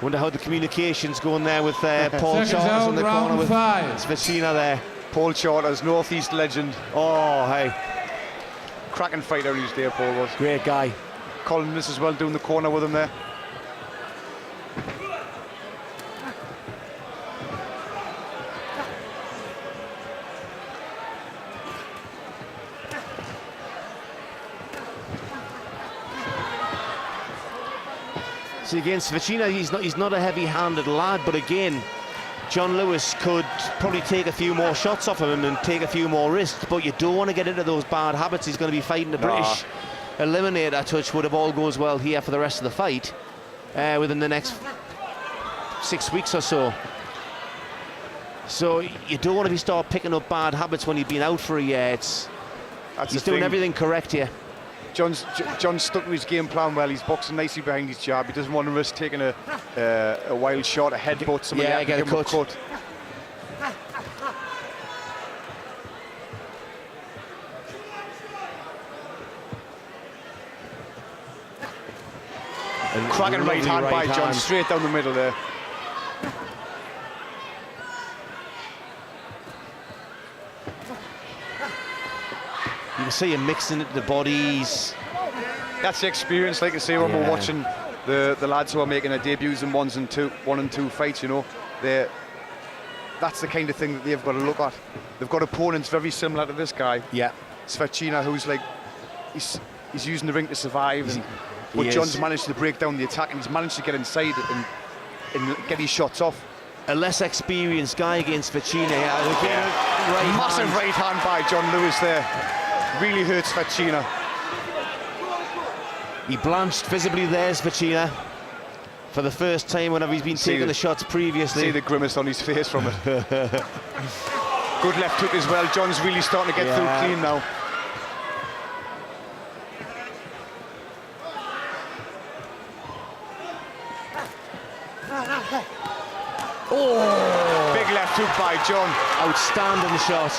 Wonder how the communication's going there with Paul Charters in the corner with Suacina there. Paul Charters, Northeast legend. Oh, hey. Cracking fighter he was there, Paul was. Great guy. Colin this as well, doing the corner with him there. See, again, Suacina, he's not a heavy-handed lad, but again, John Lewis could probably take a few more shots off him and take a few more risks, but you don't want to get into those bad habits. He's going to be fighting the British Eliminator, touch wood if all goes well here for the rest of the fight within the next 6 weeks or so. So you don't want to start picking up bad habits when you've been out for a year. He's doing everything correct here. John's stuck to his game plan well. He's boxing nicely behind his jab. He doesn't want to risk taking a wild shot, a headbutt, somebody yeah, get a cut. Cracking right hand by John, straight down the middle there. You can see him mixing it to the bodies. That's the experience, like I say, when we're watching the lads who are making their debuts in one and two fights, you know. That's the kind of thing that they've got to look at. They've got opponents very similar to this guy. Yeah. Suacina, who's like, he's using the ring to survive. But John's managed to break down the attack, and he's managed to get inside and get his shots off. A less experienced guy against Suacina. Massive right hand by John Lewis there. Really hurts Suacina. He blanched visibly there, Suacina, for the first time whenever he's been taking the shots previously. See the grimace on his face from it. Good left hook as well. John's really starting to get through clean now. Oh! Big left hook by John. Outstanding shot.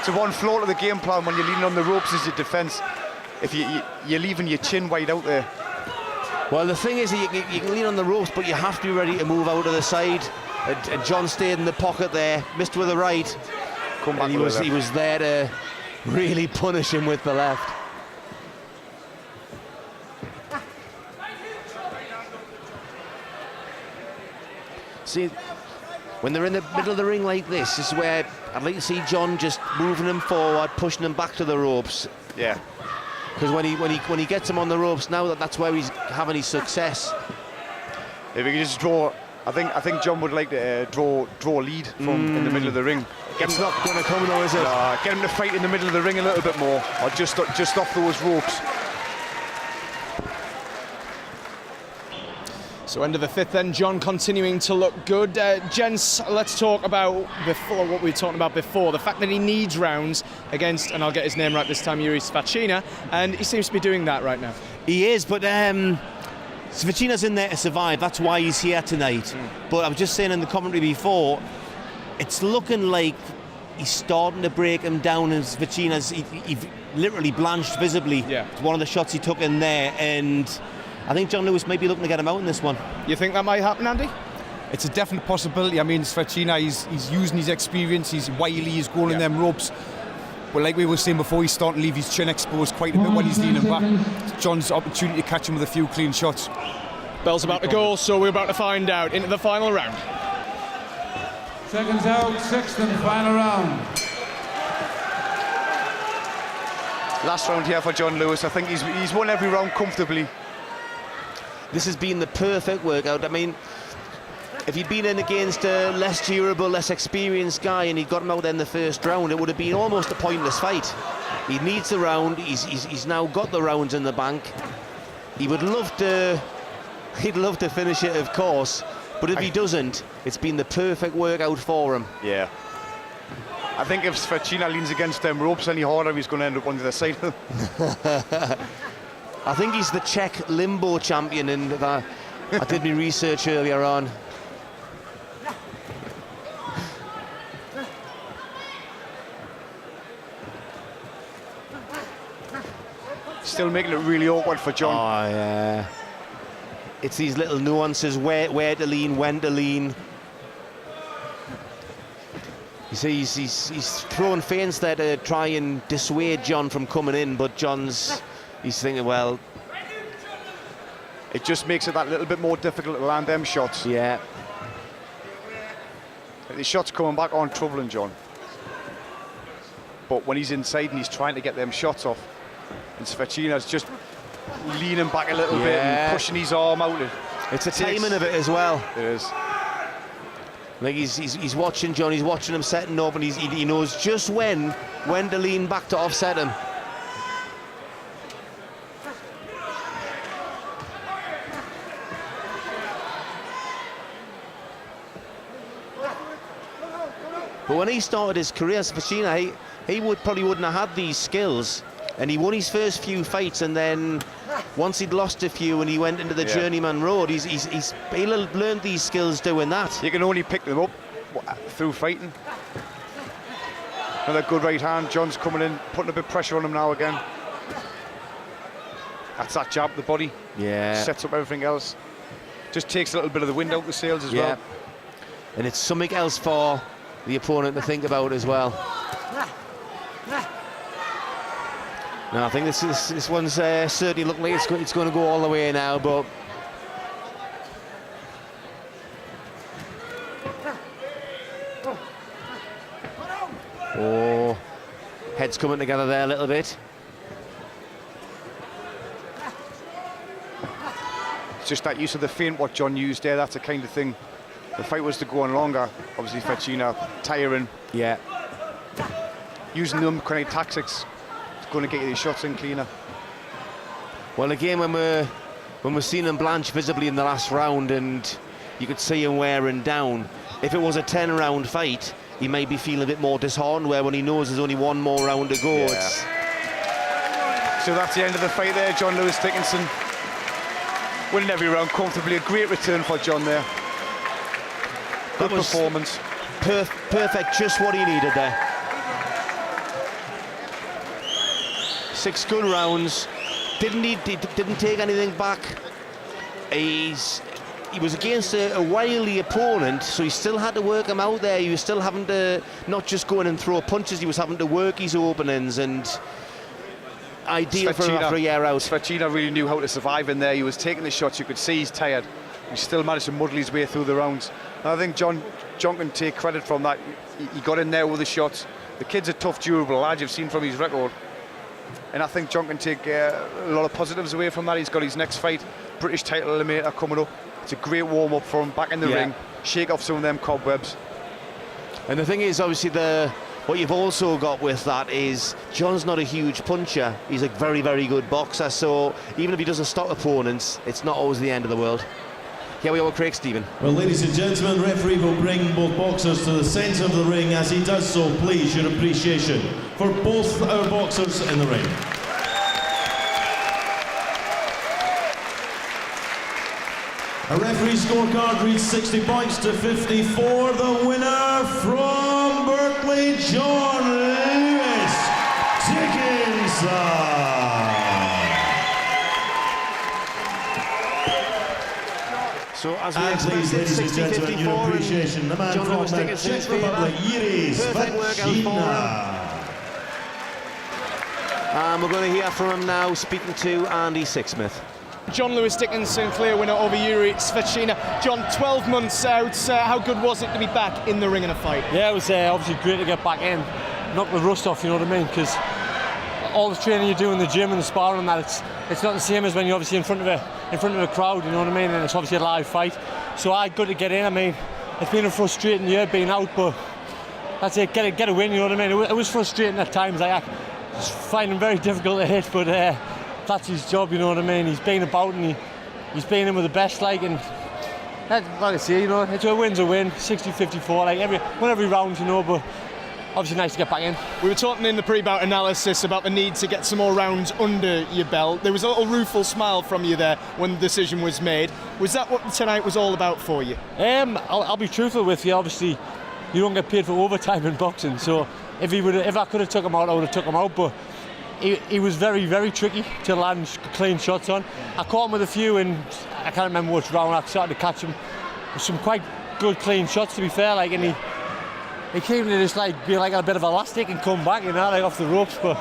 It's one flaw to the game plan when you're leaning on the ropes as your defence. If you're leaving your chin wide out there. Well, the thing is, you can lean on the ropes, but you have to be ready to move out of the side. And John stayed in the pocket there, missed with the right. Come back and he was there to really punish him with the left. See, when they're in the middle of the ring like this is where I'd like to see John just moving him forward, pushing him back to the ropes. Yeah. Because when he gets him on the ropes now, that's where he's having his success. If he can just draw, I think John would like to draw a lead from in the middle of the ring. It's not going to come though, is it? Get him to fight in the middle of the ring a little bit more, or just off those ropes. So end of the fifth then, John continuing to look good. Gents, let's talk about what we were talking about before, the fact that he needs rounds against, and I'll get his name right this time, Jiri Suacina, and he seems to be doing that right now. He is, but Suacina's in there to survive, that's why he's here tonight. But I was just saying in the commentary before, it's looking like he's starting to break him down, and Suacina's he literally blanched visibly. Yeah. One of the shots he took in there, and I think John Lewis may be looking to get him out in this one. You think that might happen, Andy? It's a definite possibility. I mean, Suacina, he's using his experience, he's wily, he's going in them ropes. But like we were saying before, he's starting to leave his chin exposed quite a bit when he's leaning back. John's opportunity to catch him with a few clean shots. Bell's about to go, so we're about to find out into the final round. Seconds out, sixth and final round. Last round here for John Lewis. I think he's won every round comfortably. This has been the perfect workout. I mean, if he'd been in against a less durable, less experienced guy and he'd got him out in the first round, it would have been almost a pointless fight. He needs the round. He's now got the rounds in the bank. He'd love to finish it, of course, but if he doesn't, it's been the perfect workout for him. Yeah. I think if Suacina leans against them ropes any harder, he's going to end up on the other side of them. I think he's the Czech limbo champion, and I did my research earlier on. Still making it really awkward for John. Oh, yeah. it's these little nuances, where to lean, when to lean. You see, he's throwing feints there to try and dissuade John from coming in, but he's thinking, well, it just makes it that little bit more difficult to land them shots. yeah. The shots coming back aren't troubling John, but when he's inside and he's trying to get them shots off, and Suacina's just leaning back a little bit and pushing his arm out. It's a timing of it as well. It is. Like he's watching John, he's watching him setting up, and he knows just when to lean back to offset him. But when he started his career as Suacina, he probably wouldn't have had these skills, and he won his first few fights, and then once he'd lost a few and he went into the journeyman road, he'll learned these skills doing that. You can only pick them up through fighting. Another good right hand. John's coming in, putting a bit of pressure on him now again. That's that jab, the body. Yeah. Sets up everything else. Just takes a little bit of the wind out the sails as well. And it's something else for the opponent to think about as well. Now I think this one's certainly looking like it's going to go all the way now, but oh, heads coming together there a little bit. It's just that use of the feint what John used there. That's the kind of thing. The fight was to go on longer. Obviously, Suacina tiring. Yeah. Using them kind of tactics. It's going to get you the shots in cleaner. Well, again, when we're seeing him blanch visibly in the last round, and you could see him wearing down. If it was a 10-round fight, he may be feeling a bit more disheartened. Where when he knows there's only one more round to go, it's... So that's the end of the fight there. John Lewis Dickinson winning every round comfortably. A great return for John there. Good performance. Perfect, just what he needed there. 6 good rounds. Didn't take anything back. He was against a wily opponent, so he still had to work him out there. He was still having to not just go in and throw punches, he was having to work his openings, and ideal for him after a year out. Suacina really knew how to survive in there. He was taking the shots, you could see he's tired. He still managed to muddle his way through the rounds. And I think John can take credit from that. He got in there with the shots. The kid's a tough, durable lad, you've seen from his record. And I think John can take a lot of positives away from that. He's got his next fight, British title eliminator coming up. It's a great warm-up for him, back in the ring, shake off some of them cobwebs. And the thing is, obviously, what you've also got with that is John's not a huge puncher. He's a very, very good boxer, so even if he doesn't stop opponents, it's not always the end of the world. Here we are with Craig Stephen. Well, ladies and gentlemen, referee will bring both boxers to the centre of the ring. As he does so, please, your appreciation for both our boxers in the ring. A referee scorecard reads 60 points to 54. The winner from Berkeley, John Lewis Dickinson. So as we And please, ladies and gentlemen, your appreciation, the man John from Lewis the Dickinson's Czech Republic, Jiri perfect workout for Suacina. And we're going to hear from him now, speaking to Andy Sixsmith. John Lewis Dickinson, clear winner over Jiri Suacina. John, 12 months out, how good was it to be back in the ring in a fight? Yeah, it was obviously great to get back in, knock the rust off, you know what I mean, because all the training you do in the gym and the sparring and that, it's not the same as when you're obviously in front of a crowd, you know what I mean, and it's obviously a live fight. So I got to get in. I mean, it's been a frustrating year being out, but that's it, get a win, you know what I mean. It was frustrating at times. I was finding it very difficult to hit, but that's his job, you know what I mean. He's been about and he's been in with the best, like, and like I say, you know, it's a win's a win, 60-54, like every round, you know, but obviously nice to get back in. We were talking in the pre-bout analysis about the need to get some more rounds under your belt. There was a little rueful smile from you there when the decision was made. Was that what tonight was all about for you? I'll be truthful with you. Obviously, you don't get paid for overtime in boxing, so if I could have took him out, I would have took him out. But he was very, very tricky to land clean shots on. I caught him with a few, and I can't remember which round I started to catch him with some quite good clean shots, to be fair. Like, and he came to just like be like a bit of elastic and come back, you know, like off the ropes. But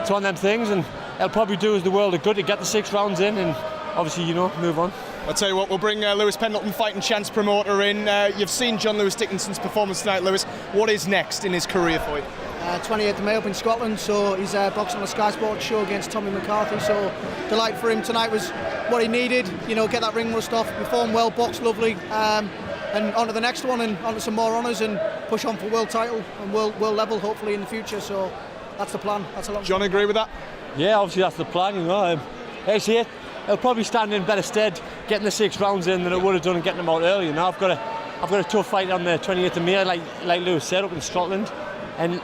it's one of them things, and it'll probably do us the world of good to get the 6 rounds in, and obviously, you know, move on. I'll tell you what, we'll bring Lewis Pendleton, fighting chance promoter, in. You've seen John Lewis Dickinson's performance tonight, Lewis. What is next in his career for you? 28th of May up in Scotland, so he's boxing on the Sky Sports show against Tommy McCarthy, so delight for him tonight was what he needed, you know, get that ring rust off, perform well, box lovely, and on to the next one and on to some more honours and push on for world title and world level hopefully in the future, so that's the plan. That's a lot. John, agree with that? Yeah, obviously that's the plan, you know. Actually, it'll probably stand in better stead getting the 6 rounds in than it would have done and getting them out early. You know, I've got a tough fight on the 28th of May, like Lewis said, up in Scotland, and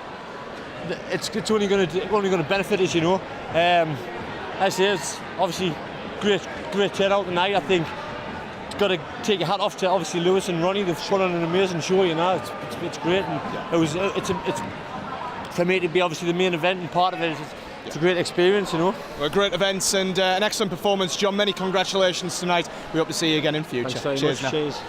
it's only going to benefit us, you know. I say it's obviously great turnout tonight. I think it's got to take your hat off to obviously Lewis and Ronnie. They've put on an amazing show, you know. It's great, and it's for me to be obviously the main event and part of it. It's a great experience, you know. Well, great events and an excellent performance, John. Many congratulations tonight. We hope to see you again in future. Thanks very much. Cheers.